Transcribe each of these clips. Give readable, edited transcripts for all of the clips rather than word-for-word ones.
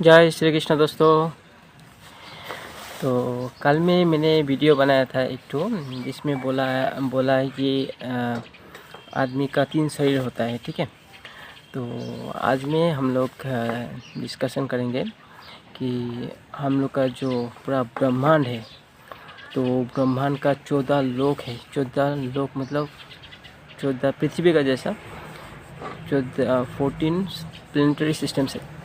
जय श्री कृष्ण दोस्तों। तो कल में मैंने वीडियो बनाया था एक तो, जिसमें बोला है कि आदमी का 3 शरीर होता है। ठीक है, तो आज में हम लोग डिस्कशन करेंगे कि हम लोग का जो पूरा ब्रह्मांड है, तो ब्रह्मांड का 14 लोक है। 14 लोक मतलब 14 पृथ्वी का जैसा 14 प्लेनेटरी सिस्टम्स है।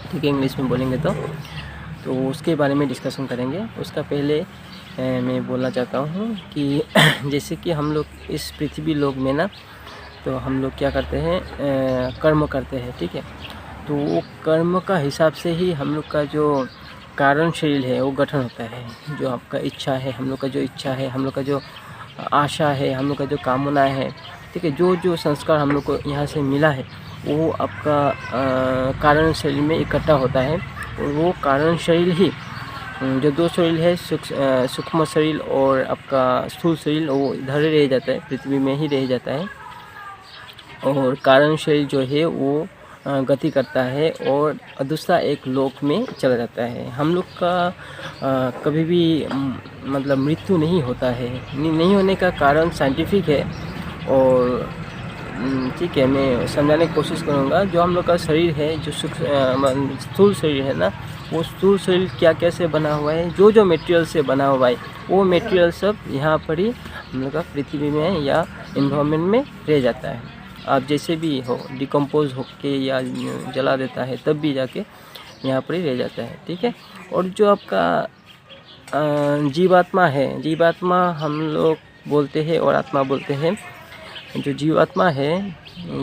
ठीक है, इंग्लिश में बोलेंगे तो उसके बारे में डिस्कशन करेंगे। उसका पहले मैं बोलना चाहता हूँ कि जैसे कि हम लोग इस पृथ्वी लोक में ना, तो हम लोग क्या करते हैं, कर्म करते हैं। ठीक है, तो वो कर्म का हिसाब से ही हम लोग का जो कारण शरीर है वो गठन होता है। जो आपका इच्छा है, हम लोग का जो इच्छा है, हम लोग का जो आशा है, हम लोग का जो कामना है, ठीक है, जो जो संस्कार हम लोग को यहाँ से मिला है, वो आपका कारण शरीर में इकट्ठा होता है। और वो कारण शरीर ही जो 2 शरीर है, सूक्ष्म शरीर और आपका स्थूल शरीर, वो इधर ही रह जाता है, पृथ्वी में ही रह जाता है। और कारण शरीर जो है वो गति करता है और दूसरा एक लोक में चला जाता है। हम लोग का कभी भी मतलब मृत्यु नहीं होता है। नहीं होने का कारण साइंटिफिक है। और ठीक है, मैं समझाने की कोशिश करूँगा। जो हम लोग का शरीर है, जो स्थूल शरीर है ना, वो स्थूल शरीर क्या कैसे बना हुआ है, जो जो मटेरियल से बना हुआ है, वो मटेरियल सब यहाँ पर ही हम लोग का पृथ्वी में या इन्वायरमेंट में रह जाता है। आप जैसे भी हो, डिकम्पोज होके या जला देता है, तब भी जाके यहाँ पर ही रह जाता है। ठीक है, और जो आपका जीवात्मा है, जीवात्मा हम लोग बोलते हैं और आत्मा बोलते हैं। जो जीवात्मा है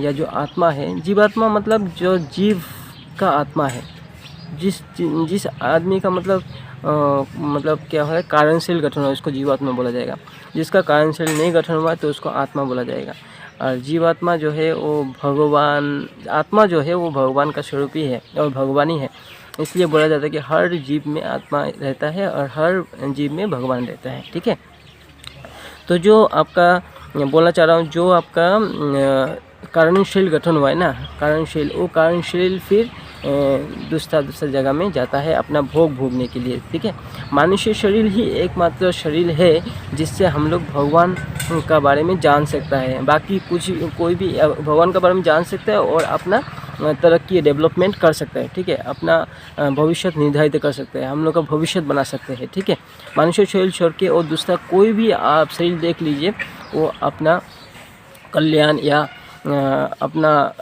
या जो आत्मा है, जीवात्मा मतलब जो जीव का आत्मा है। जिस आदमी का मतलब क्या है, कारणशील गठन हो, उसको जीवात्मा बोला जाएगा। जिसका कारणशील नहीं गठन हुआ तो उसको आत्मा बोला जाएगा। और जीवात्मा जो है वो भगवान, आत्मा जो है वो भगवान का स्वरूप ही है और भगवान ही है। इसलिए बोला जाता है कि हर जीव में आत्मा रहता है और हर जीव में भगवान रहता है। ठीक है, तो जो आपका बोलना चाह रहा हूँ, जो आपका कारणशील गठन हुआ है ना, कारणशील, वो कारणशील फिर दूसरा जगह में जाता है अपना भोग भोगने के लिए। ठीक है, मनुष्य शरीर ही एकमात्र शरीर है जिससे हम लोग भगवान का बारे में जान सकता है। बाकी कोई भी भगवान के बारे में जान सकता है और अपना तरक्की डेवलपमेंट कर सकता है। ठीक है, अपना भविष्य निर्धारित कर सकते हैं, हम लोग का भविष्य बना सकते हैं। ठीक है, मनुष्य शरीर छोड़ के और दूसरा कोई भी आप शरीर देख लीजिए, वो अपना कल्याण या अपना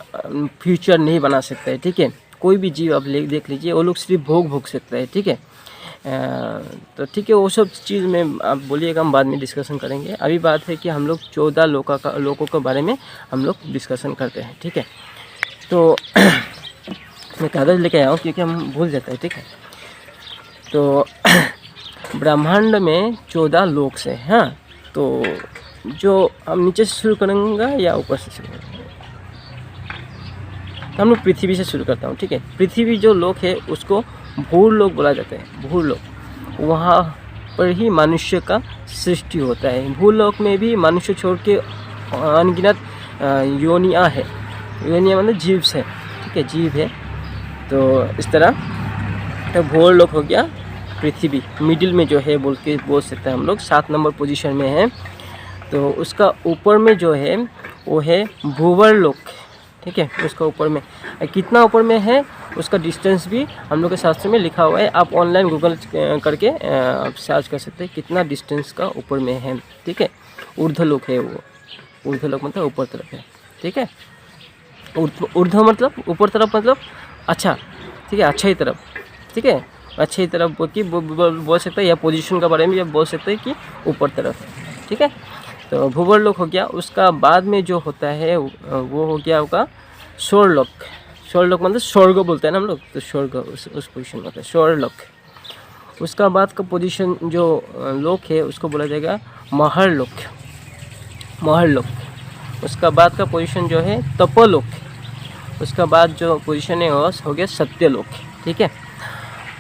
फ्यूचर नहीं बना सकता है। ठीक है, कोई भी जीव आप देख लीजिए, वो लोग सिर्फ भोग सकता है। ठीक है, तो ठीक है, वो सब चीज़ में आप बोलिएगा, हम बाद में डिस्कशन करेंगे। अभी बात है कि हम लोग 14 लोगों के बारे में हम लोग डिस्कशन करते हैं। ठीक है, तो मैं कागज़ लेके आया हूँ क्योंकि हम भूल जाते हैं। ठीक है, तो ब्रह्मांड में 14 लोक से, हाँ, तो जो हम नीचे से शुरू करेंगे या ऊपर से शुरू करेंगे, तो हम लोग पृथ्वी से शुरू करता हूँ। ठीक है, पृथ्वी जो लोक है उसको भूलोक बोला जाता है। भूलोक, वहाँ पर ही मनुष्य का सृष्टि होता है। भूलोक में भी मनुष्य छोड़ के अनगिनत योनियाँ है। योनियाँ मतलब जीव है। ठीक है, जीव है। तो इस तरह तो भूलोक हो गया पृथ्वी, मिडिल में जो है बोल सकते हैं हम लोग, 7 नंबर पोजीशन में है। तो उसका ऊपर में जो है वो है भूवर्लोक। ठीक है, उसका ऊपर में कितना ऊपर में है, उसका डिस्टेंस भी हम लोग के शास्त्र में लिखा हुआ है। आप ऑनलाइन गूगल करके आप सर्च कर सकते हैं कितना डिस्टेंस का ऊपर में है। ठीक है, ऊर्ध्वलोक है वो। ऊर्ध्वलोक मतलब ऊपर तरफ है। ठीक है, ऊर्ध्व मतलब ऊपर तरफ, मतलब अच्छा। ठीक है, अच्छा ही तरफ। ठीक है, अच्छी तरफ बोल सकते हैं, या पोजीशन के बारे में बोल सकते हैं कि ऊपर तरफ। ठीक है, तो भूवर्लोक हो गया। उसका बाद में जो होता है वो हो गया होगा स्वर्लोक। स्वर्लोक मतलब स्वर्ग बोलते हैं ना हम लोग, तो स्वर्ग उस पोजीशन में होता है स्वर्लोक। उसका बाद का पोजीशन जो लोक है उसको बोला जाएगा महर्लोक। महर्लोक। उसका बाद का पोजीशन जो है तपोलोक। उसका बाद जो पोजीशन है वो हो गया सत्यलोक। ठीक है,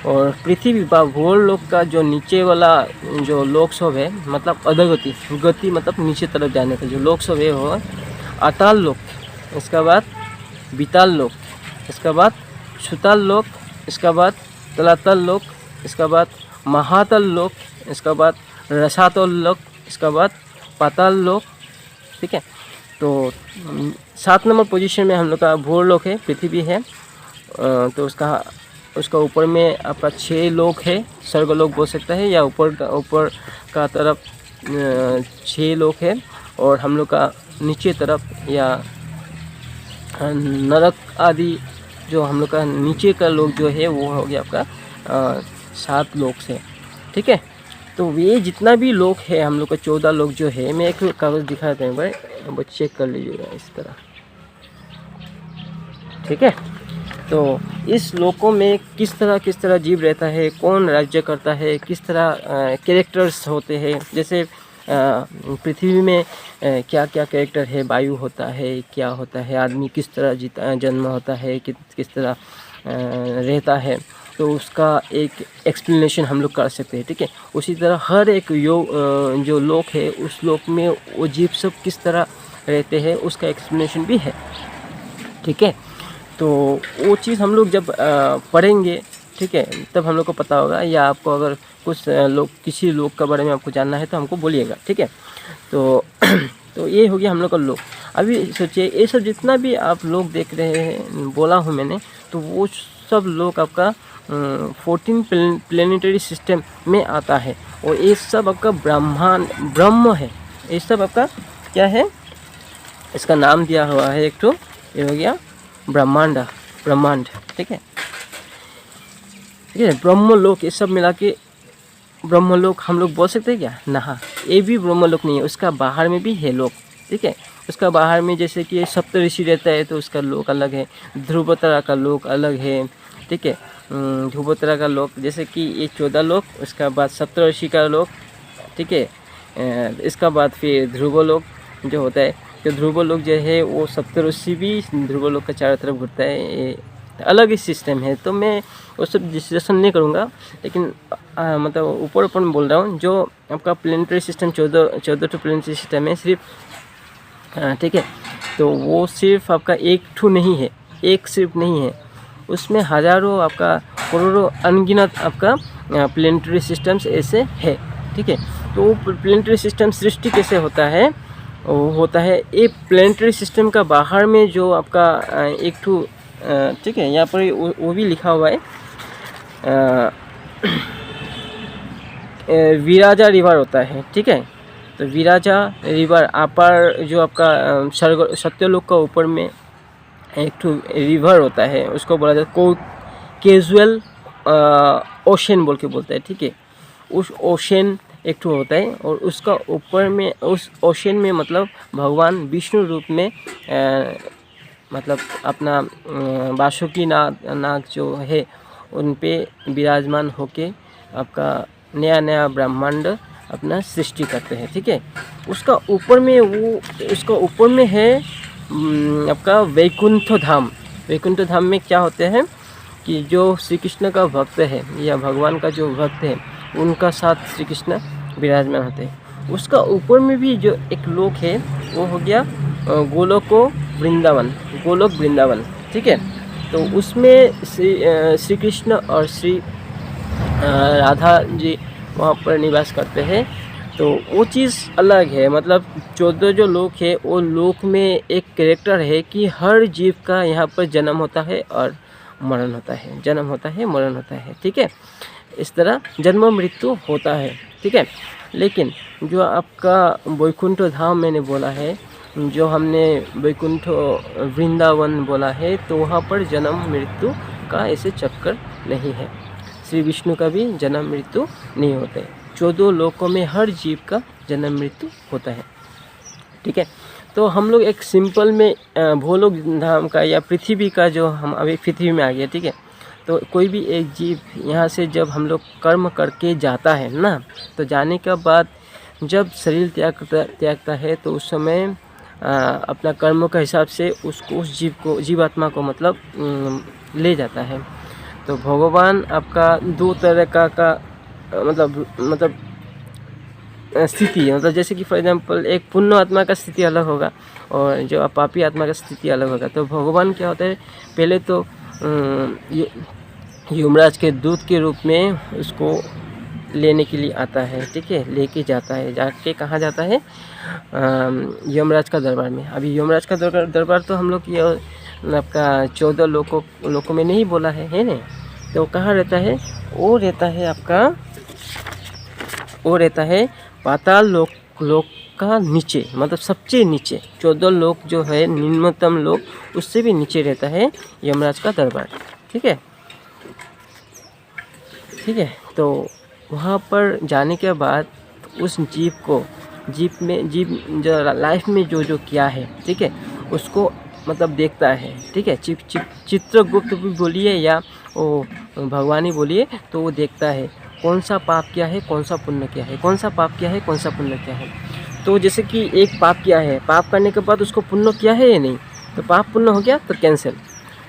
और पृथ्वी का भूलोक का जो नीचे वाला जो लोक सब है, मतलब अधोगति, गति मतलब नीचे तरफ जाने का जो लोक सब है वो अताल लोक। इसके बाद विताल लोक, इसके बाद सुताल लोक, इसका बाद तलातल लोक, इसका बाद महातल लोक, इसका बाद रसातल लोक, इसका बाद पाताल लोक। ठीक है, तो 7 नंबर पोजीशन में हम लोग का भूलोक है, पृथ्वी है। तो उसका ऊपर में आपका 6 लोक है, स्वर्गलोक बोल सकता है, या ऊपर का तरफ 6 लोक है, और हम लोग का नीचे तरफ या नरक आदि जो हम लोग का नीचे का लोक जो है वो हो गया आपका 7 लोक से। ठीक है, तो ये जितना भी लोक है हम लोग का 14 लोक जो है, मैं एक कागज़ दिखाता हूँ भाई, वो चेक कर लीजिएगा इस तरह। ठीक है, तो इस लोकों में किस तरह जीव रहता है, कौन राज्य करता है, किस तरह कैरेक्टर्स होते हैं। जैसे पृथ्वी में क्या क्या कैरेक्टर है, वायु होता है, क्या होता है, आदमी किस तरह जन्म होता है, किस तरह रहता है, तो उसका एक एक्सप्लेनेशन हम लोग कर सकते हैं। ठीक है, उसी तरह हर एक जो लोक है उस लोक में वो जीव सब किस तरह रहते हैं उसका एक्सप्लेनेशन भी है। ठीक है, तो वो चीज़ हम लोग जब पढ़ेंगे, ठीक है, तब हम लोग को पता होगा। या आपको अगर कुछ किसी लोक के बारे में आपको जानना है तो हमको बोलिएगा। ठीक है, तो ये हो गया हम लोग का लोक। अभी सोचिए ये सब जितना भी आप लोग देख रहे हैं, बोला हूँ मैंने, तो वो सब लोग आपका 14 प्लेनेटरी सिस्टम में आता है, और ये सब आपका ब्रह्म है। ये सब आपका क्या है, इसका नाम दिया हुआ है एक तो, ये हो गया ब्रह्मांड। ठीक है, ब्रह्मलोक, ये सब मिला के ब्रह्मलोक हम लोग बोल सकते हैं क्या? ना, ये भी ब्रह्मलोक नहीं है, उसका बाहर में भी है लोक। ठीक है, उसका बाहर में जैसे कि सप्तऋषि रहता है तो उसका लोक अलग है, ध्रुवतारा का लोक अलग है। ठीक है, ध्रुवतारा का लोक जैसे कि ये 14 लोक, उसका बाद सप्तऋषि का लोक। ठीक है, इसका बाद फिर ध्रुवलोक जो होता है, तो ध्रुवलोक जो है वो सप्तऋषि भी ध्रुवलोक के चारों तरफ घूमता है, ये अलग ही सिस्टम है। तो मैं वो सब डिस्कशन नहीं करूँगा, लेकिन मतलब ऊपर में बोल रहा हूँ। जो आपका planetary system 14 to planetary system है सिर्फ। ठीक है, तो वो सिर्फ आपका एक नहीं है, उसमें हज़ारों आपका करोड़ों अनगिनत आपका प्लेनेटरी सिस्टम्स ऐसे है। ठीक है, तो प्लेनेटरी सिस्टम सृष्टि कैसे होता है, वो होता है एक प्लेनेटरी सिस्टम का बाहर में जो आपका एक ठू, ठीक है, यहाँ पर वो भी लिखा हुआ है, विराजा रिवर होता है। ठीक है, तो विराजा रिवर अपर जो आपका सत्यलोक का ऊपर में एक ठू रिवर होता है, उसको बोला जाता है कैजुअल ओशन बोल के बोलता है। ठीक है, उस ओशन एक ठू होता है, और उसका ऊपर में उस ओशन में मतलब भगवान विष्णु रूप में मतलब अपना बासुकी नाग जो है उन पे विराजमान होके आपका नया ब्रह्मांड अपना सृष्टि करते हैं। ठीक है, उसका ऊपर में है आपका वैकुंठ धाम में क्या होते हैं कि जो श्री कृष्ण का भक्त है या भगवान का जो भक्त है उनका साथ श्री कृष्ण विराजमान होते हैं। उसका ऊपर में भी जो एक लोक है वो हो गया गोलोक वृंदावन। ठीक है, तो उसमें श्री कृष्ण और श्री राधा जी वहाँ पर निवास करते हैं। तो वो चीज़ अलग है, मतलब 14 जो लोक है वो लोक में एक कैरेक्टर है कि हर जीव का यहाँ पर जन्म होता है और मरण होता है। ठीक है, इस तरह जन्म मृत्यु होता है। ठीक है, लेकिन जो आपका वैकुंठ धाम मैंने बोला है, जो हमने वैकुंठ वृंदावन बोला है, तो वहाँ पर जन्म मृत्यु का ऐसे चक्कर नहीं है। श्री विष्णु का भी जन्म मृत्यु नहीं होता है। 14 लोकों में हर जीव का जन्म मृत्यु होता है। ठीक है, तो हम लोग एक सिंपल में भूलोक धाम का या पृथ्वी का, जो हम अभी पृथ्वी में आ गया। ठीक है, तो कोई भी एक जीव यहाँ से जब हम लोग कर्म करके जाता है ना, तो जाने के बाद जब शरीर त्यागता है तो उस समय अपना कर्मों के हिसाब से उसको उस जीवात्मा को मतलब ले जाता है। तो भगवान आपका 2 तरह का मतलब स्थिति, मतलब जैसे कि फॉर एग्जांपल एक पुण्य आत्मा का स्थिति अलग होगा और जो पापी आत्मा का स्थिति अलग होगा। तो भगवान क्या होता है, पहले तो ये यमराज के दूत के रूप में उसको लेने के लिए आता है, ठीक है, लेके जाता है। जाके कहाँ जाता है? यमराज का दरबार में। अभी यमराज का दरबार तो हम लोग ये आपका 14 लोकों में नहीं बोला है ना? तो कहाँ रहता है? वो रहता है पाताल लोक का नीचे, मतलब सबसे नीचे 14 लोक जो है निम्नतम लोक, उससे भी नीचे रहता है यमराज का दरबार, ठीक है। तो वहाँ पर जाने के बाद उस जीव जो लाइफ में जो किया है, ठीक है, उसको मतलब देखता है, ठीक है। चित्रगुप्त भी बोलिए या वो भगवान ही बोलिए, तो वो देखता है कौन सा पाप किया है, कौन सा पुण्य किया है, कौन सा पाप किया है, कौन सा पुण्य किया है। तो जैसे कि एक पाप किया है, पाप करने के बाद उसको पुण्य किया है या नहीं, तो पाप पुण्य हो गया तो कैंसिल।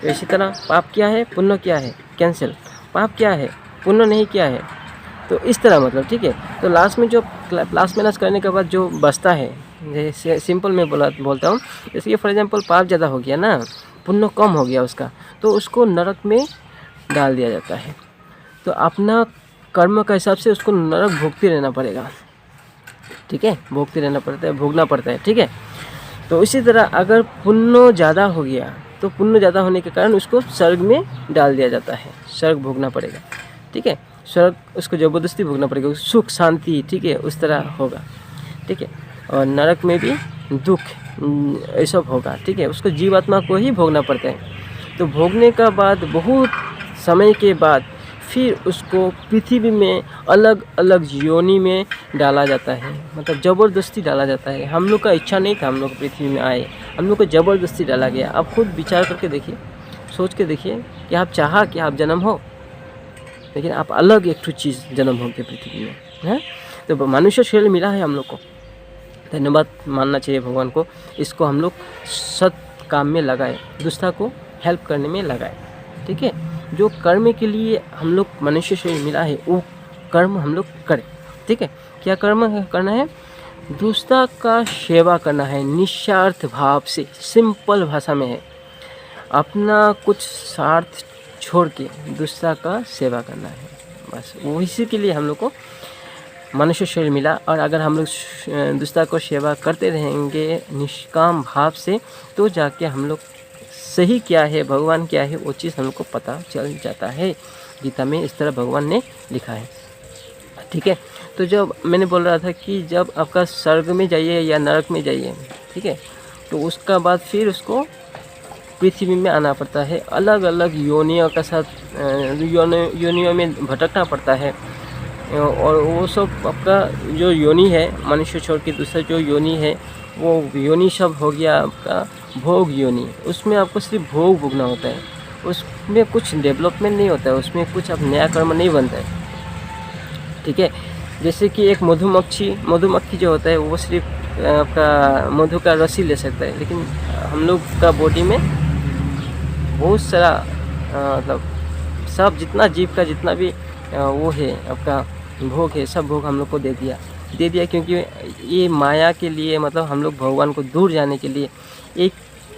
तो इसी तरह पाप किया है, पुण्य किया है, कैंसिल। पाप किया है, पुण्य नहीं किया है, तो इस तरह मतलब, ठीक है। तो लास्ट में जो प्लस माइनस करने के बाद जो बचता है, जैसे सिंपल में बोलता हूँ, जैसे कि फॉर एग्जांपल पाप ज़्यादा हो गया ना, पुण्य कम हो गया उसका, तो उसको नरक में डाल दिया जाता है। तो अपना कर्म के हिसाब से उसको नरक भोगते रहना पड़ेगा, ठीक है, भोगना पड़ता है, ठीक है। तो इसी तरह अगर पुण्य ज़्यादा हो गया, तो पुण्य ज़्यादा होने के कारण उसको स्वर्ग में डाल दिया जाता है, स्वर्ग भोगना पड़ेगा, ठीक है। स्वर्ग उसको ज़बरदस्ती भोगना पड़ेगा, सुख शांति, ठीक है, उस तरह होगा, ठीक है। और नरक में भी दुख ये सब होगा, ठीक है, उसको जीवात्मा को ही भोगना पड़ता है। तो भोगने का बाद बहुत समय के बाद फिर उसको पृथ्वी में अलग अलग योनि में डाला जाता है, मतलब ज़बरदस्ती डाला जाता है। हम लोग का इच्छा नहीं था हम लोग पृथ्वी में आए, हम लोग को ज़बरदस्ती डाला गया। आप खुद विचार करके देखिए, सोच के देखिए कि आप चाहा कि आप जन्म हो, लेकिन आप अलग एक चीज़ जन्म होंगे पृथ्वी में, हैं। तो मनुष्य शरीर मिला है हम लोग को, धन्यवाद मानना चाहिए भगवान को। इसको हम लोग सत काम में लगाए, दूसरा को हेल्प करने में लगाए, ठीक है। जो कर्म के लिए हम लोग मनुष्य शरीर मिला है, वो कर्म हम लोग करें, ठीक है। क्या कर्म करना है? दूसरा का सेवा करना है, निस्वार्थ भाव से, सिंपल भाषा में है, अपना कुछ स्वार्थ छोड़ के दूसरा का सेवा करना है, बस। वो इसी के लिए हम लोग को मनुष्य शरीर मिला। और अगर हम लोग दूसरा को सेवा करते रहेंगे निष्काम भाव से, तो जाके हम लोग सही क्या है, भगवान क्या है, वो चीज़ हमको पता चल जाता है। गीता में इस तरह भगवान ने लिखा है, ठीक है। तो जब मैंने बोल रहा था कि जब आपका स्वर्ग में जाइए या नरक में जाइए, ठीक है, तो उसका बाद फिर उसको पृथ्वी में आना पड़ता है, अलग अलग योनियों का साथ योनियों में भटकना पड़ता है। और वो सब आपका जो योनि है, मनुष्य छोड़ के दूसरा जो योनि है, वो योनि सब हो गया आपका भोग योनि। उसमें आपको सिर्फ भोग भोगना होता है, उसमें कुछ डेवलपमेंट नहीं होता है, उसमें कुछ अब नया कर्म नहीं बनता है, ठीक है। जैसे कि एक मधुमक्खी जो होता है, वो सिर्फ आपका मधु का रस ही ले सकता है, लेकिन हम लोग का बॉडी में बहुत सारा मतलब सब जितना जीव का जितना भी वो है आपका भोग है, सब भोग हम लोग को दे दिया, क्योंकि ये माया के लिए, मतलब हम लोग भगवान को दूर जाने के लिए एक,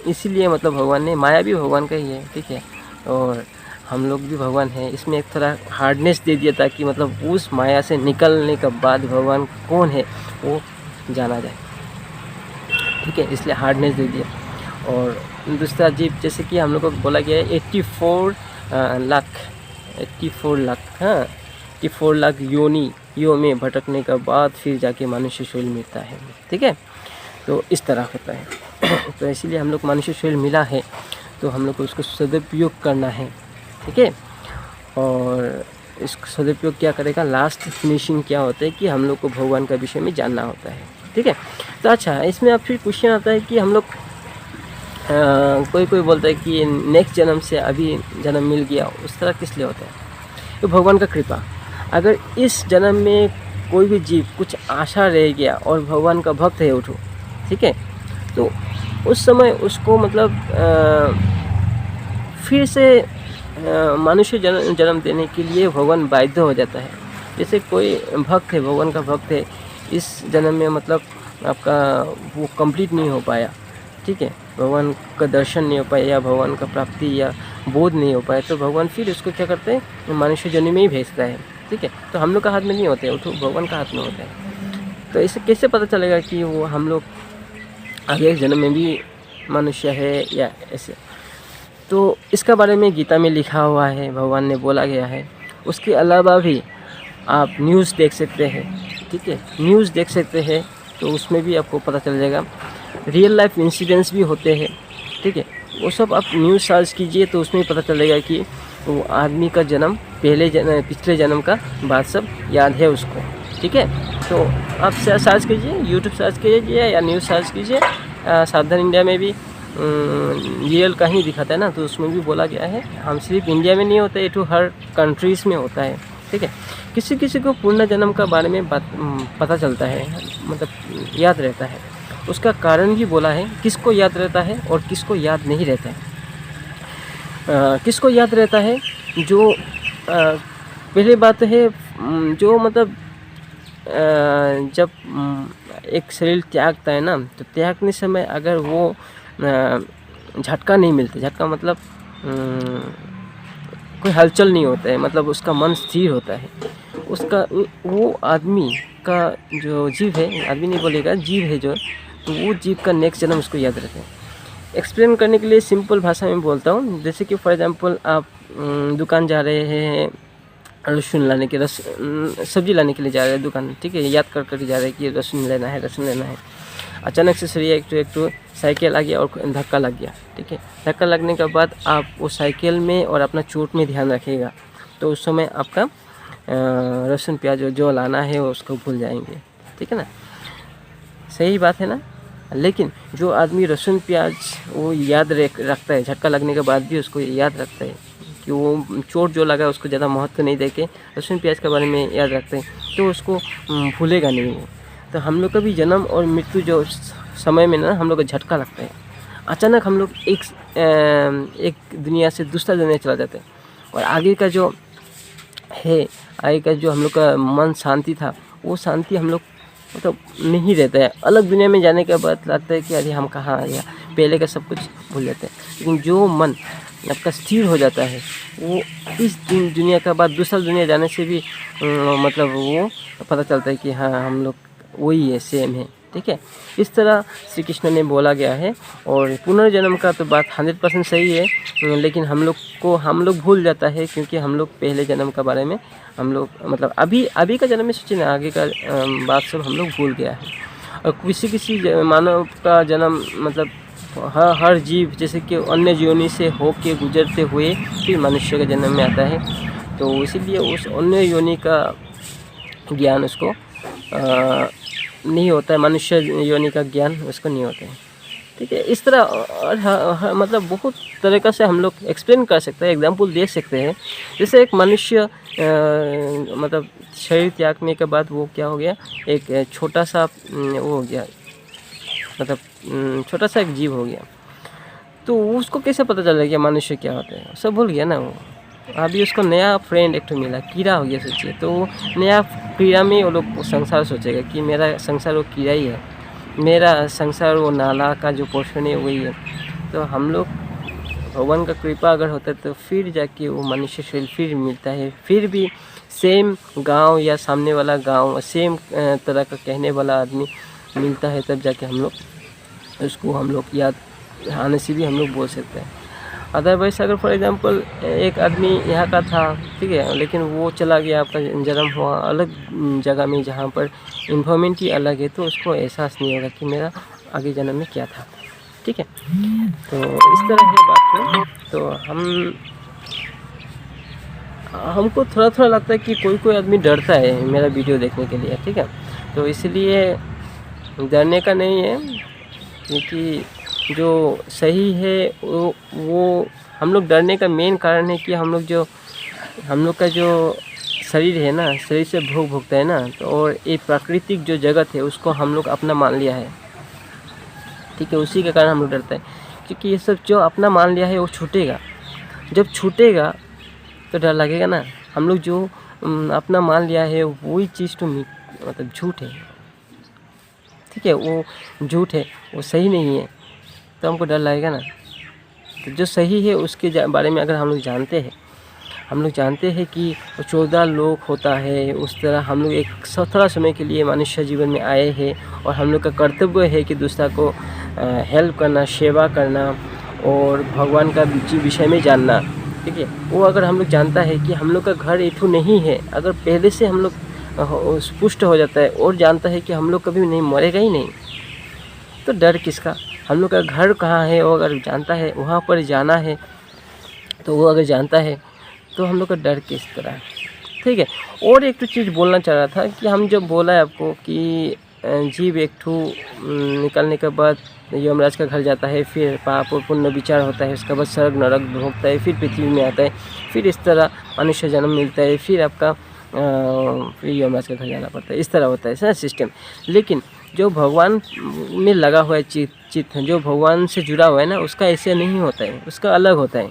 इसीलिए मतलब भगवान ने, माया भी भगवान का ही है, ठीक है, और हम लोग भी भगवान है। इसमें एक थोड़ा हार्डनेस दे दिया ताकि मतलब उस माया से निकलने के बाद भगवान कौन है वो जाना जाए, ठीक है, इसलिए हार्डनेस दे दिया। और दूसरा जीव, जैसे कि हम लोग को बोला गया है 84 लाख, हाँ, 84 लाख योनियों में भटकने के बाद फिर जाके मनुष्य शरीर मिलता है, ठीक है। तो इस तरह होता है। तो इसीलिए हम लोग मनुष्य शरीर मिला है, तो हम लोग को उसको सदुपयोग करना है, ठीक है। और इसको सदुपयोग क्या करेगा, लास्ट फिनिशिंग क्या होता है कि हम लोग को भगवान का विषय में जानना होता है, ठीक है। तो अच्छा, इसमें अब फिर क्वेश्चन आता है कि हम लोग कोई बोलता है कि नेक्स्ट जन्म से अभी जन्म मिल गया, उस तरह किस लिए होता है? तो भगवान का कृपा। अगर इस जन्म में कोई भी जीव कुछ आशा रह गया और भगवान का भक्त है उठो, ठीक है, तो उस समय उसको मतलब फिर से मनुष्य जन्म देने के लिए भगवान बाध्य हो जाता है। जैसे कोई भक्त है, भगवान का भक्त है, इस जन्म में मतलब आपका वो कंप्लीट नहीं हो पाया, ठीक है, भगवान का दर्शन नहीं हो पाए या भगवान का प्राप्ति या बोध नहीं हो पाए, तो भगवान फिर उसको क्या करते हैं, मनुष्य जन्म में ही भेजता है। ठीक है, तो हम लोग का हाथ में नहीं होते, वो तो भगवान का हाथ में होता है। तो इसे कैसे पता चलेगा कि वो हम लोग आगे जन्म में भी मनुष्य है या ऐसे? तो इसका बारे में गीता में लिखा हुआ है, भगवान ने बोला गया है। उसके अलावा भी आप न्यूज़ देख सकते हैं। ठीक है, न्यूज़ देख सकते हैं, तो उसमें भी आपको पता चल जाएगा। रियल लाइफ इंसिडेंट्स भी होते हैं। ठीक है, वो सब आप न्यूज़ सर्च कीजिए तो उसमें पता चलेगा कि वो आदमी का जन्म पिछले जन्म का बात सब याद है उसको। ठीक है, तो आप सर्च कीजिए, यूट्यूब सर्च कीजिए या न्यूज़ सर्च कीजिए। सावधान इंडिया में भी रियल का ही दिखाता है ना, तो उसमें भी बोला गया है। हम सिर्फ इंडिया में नहीं होता है, ये तो हर कंट्रीज़ में होता है। ठीक है, किसी किसी को पूर्ण जन्म का बारे में पता चलता है, मतलब याद रहता है। उसका कारण भी बोला है, किसको याद रहता है और किसको याद नहीं रहता है। किसको याद रहता है, जो पहले बात है, जो मतलब जब एक शरीर त्यागता है ना, तो त्यागने समय अगर वो झटका नहीं मिलता, झटका मतलब कोई हलचल नहीं होता है, मतलब उसका मन स्थिर होता है, उसका वो आदमी का जो जीव है, आदमी नहीं बोलेगा, जीव है जो, तो वो जीव का नेक्स्ट जन्म उसको याद रहता है। एक्सप्लेन करने के लिए सिंपल भाषा में बोलता हूँ, जैसे कि फॉर एग्जांपल आप दुकान जा रहे हैं, लहसुन लाने के सब्जी लाने के लिए जा रहे हैं दुकान। ठीक है, याद कर जा रहे हैं कि लहसुन लेना है, लहसुन लेना है। अचानक से सरिया एक तो साइकिल आ गया और धक्का लग गया। ठीक है, धक्का लगने के बाद आप वो साइकिल में और अपना चोट में ध्यान रखिएगा, तो उस समय आपका लहसुन प्याज जो लाना है उसको भूल जाएंगे। ठीक है ना, सही बात है ना। लेकिन जो आदमी लहसुन प्याज वो याद रखता है, झटका लगने के बाद भी उसको याद रखता है कि वो चोट जो लगा उसको ज़्यादा महत्व नहीं देके लहसुन प्याज के बारे में याद रखते हैं, तो उसको भूलेगा नहीं वो। तो हम लोग का भी जन्म और मृत्यु जो समय में ना हम लोग को झटका लगता है, अचानक हम लोग एक दुनिया से दूसरा दुनिया चला जाते हैं, और आगे का जो है, आगे का जो हम लोग का मन शांति था, वो शांति हम लोग मतलब नहीं रहता है। अलग दुनिया में जाने के बाद लगता है कि अरे हम कहाँ आ गया, पहले का सब कुछ भूल जाते हैं। लेकिन जो मन आपका स्थिर हो जाता है, वो इस दुनिया का बाद दूसरा दुनिया जाने से भी मतलब वो पता चलता है कि हाँ हम लोग वही है, सेम है। ठीक है, इस तरह श्री कृष्ण ने बोला गया है। और पुनर्जन्म का तो बात 100% सही है, लेकिन हम लोग भूल जाता है, क्योंकि हम लोग पहले जन्म के बारे में हम लोग मतलब अभी का जन्म में सोचे ना, आगे का बात सब हम लोग भूल गया है। और किसी मानव का जन्म मतलब हर जीव जैसे कि अन्य जीवनी से होके गुजरते हुए फिर मनुष्य के जन्म में आता है, तो इसीलिए उस अन्य योनि का ज्ञान उसको नहीं होता है, मनुष्य योनि का ज्ञान उसको नहीं होता है। ठीक है, इस तरह मतलब बहुत तरीक़ा से हम लोग एक्सप्लेन कर सकते हैं, एग्जाम्पल दे सकते हैं। जैसे एक मनुष्य मतलब शरीर त्यागने के बाद वो क्या हो गया, एक छोटा सा वो हो गया, मतलब छोटा सा एक जीव हो गया, तो उसको कैसे पता चल कि मनुष्य क्या होता है, सब भूल गया ना वो। अभी उसको नया फ्रेंड एक मिला, कीड़ा हो गया सोचिए, तो वो नया कीड़ा में वो लोग संसार सोचेगा कि मेरा संसार वो कीड़ा ही है, मेरा संसार वो नाला का जो पोर्शन है वही है। तो हम लोग भगवान का कृपा अगर होता है तो फिर जाके वो मनुष्य शरीर फिर मिलता है, फिर भी सेम गांव या सामने वाला गांव, सेम तरह का कहने वाला आदमी मिलता है, तब जाके हम लोग उसको हम लोग याद आने से भी हम लोग बोल सकते हैं। अदरवाइज अगर फॉर एग्जांपल एक आदमी यहाँ का था, ठीक है, लेकिन वो चला गया, आपका जन्म हुआ अलग जगह में जहाँ पर इन्वायरमेंट ही अलग है, तो उसको एहसास नहीं होगा कि मेरा आगे जन्म में क्या था। ठीक है, तो इस तरह है बात। तो हमको थोड़ा थोड़ा लगता है कि कोई आदमी डरता है मेरा वीडियो देखने के लिए। ठीक है, तो इसलिए डरने का नहीं है, क्योंकि जो सही है वो हम लोग डरने का मेन कारण है कि हम लोग का जो शरीर है ना, शरीर से भोग भोगता है ना, तो और ये प्राकृतिक जो जगत है उसको हम लोग अपना मान लिया है। ठीक है, उसी के कारण हम लोग डरते हैं, क्योंकि ये सब जो अपना मान लिया है वो छूटेगा। जब छूटेगा तो डर लगेगा ना। हम लोग जो अपना मान लिया है वही चीज़ तो मतलब झूठ है। ठीक है, वो झूठ है, वो सही नहीं है। तो हमको डर लगेगा ना। तो जो सही है उसके बारे में अगर हम लोग जानते हैं कि 14 लोक होता है, उस तरह हम लोग एक थोड़ा समय के लिए मनुष्य जीवन में आए हैं और हम लोग का कर्तव्य है कि दूसरा को हेल्प करना, सेवा करना और भगवान का विषय में जानना, ठीक है। वो अगर हम लोग जानता है कि हम लोग का घर एठू नहीं है, अगर पहले से हम लोग पुष्ट हो जाता है और जानता है कि हम लोग कभी नहीं मरेगा ही नहीं, तो डर किसका। हम लोग का घर कहाँ है वो अगर जानता है, वहाँ पर जाना है, तो वो अगर जानता है तो हम लोग का डर किस तरह है, ठीक है। और एक तो चीज़ बोलना चाह रहा था कि हम जब बोला है आपको कि जीव एक ठू निकलने के बाद यमराज का घर जाता है, फिर पाप और पुण्य विचार होता है, उसके बाद स्वर्ग नरक भोगता है, फिर पृथ्वी में आता है, फिर इस तरह मनुष्य जन्म मिलता है, फिर आपका फिर यमराज का घर जाना पड़ता है, इस तरह होता है सर सिस्टम। लेकिन जो भगवान में लगा हुआ है चित्त जो भगवान से जुड़ा हुआ है ना, उसका ऐसे नहीं होता है, उसका अलग होता है,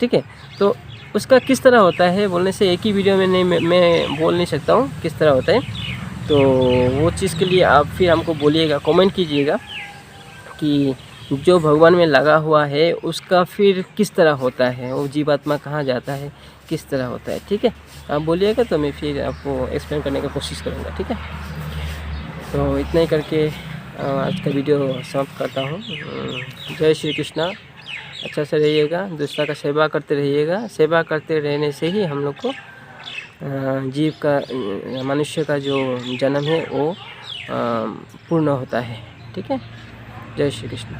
ठीक है। तो उसका किस तरह होता है बोलने से एक ही वीडियो में नहीं मैं बोल नहीं सकता हूँ किस तरह होता है। तो वो चीज़ के लिए आप फिर हमको बोलिएगा, कमेंट कीजिएगा कि जो भगवान में लगा हुआ है उसका फिर किस तरह होता है, वो जीवात्मा कहाँ जाता है, किस तरह होता है, ठीक है। आप बोलिएगा तो मैं फिर आपको एक्सप्लेन करने का कोशिश करूँगा, ठीक है। तो इतना ही करके आज का वीडियो समाप्त करता हूँ। जय श्री कृष्णा। अच्छा से रहिएगा, दूसरा का सेवा करते रहिएगा। सेवा करते रहने से ही हम लोग को जीव का मनुष्य का जो जन्म है वो पूर्ण होता है, ठीक है। जय श्री कृष्ण।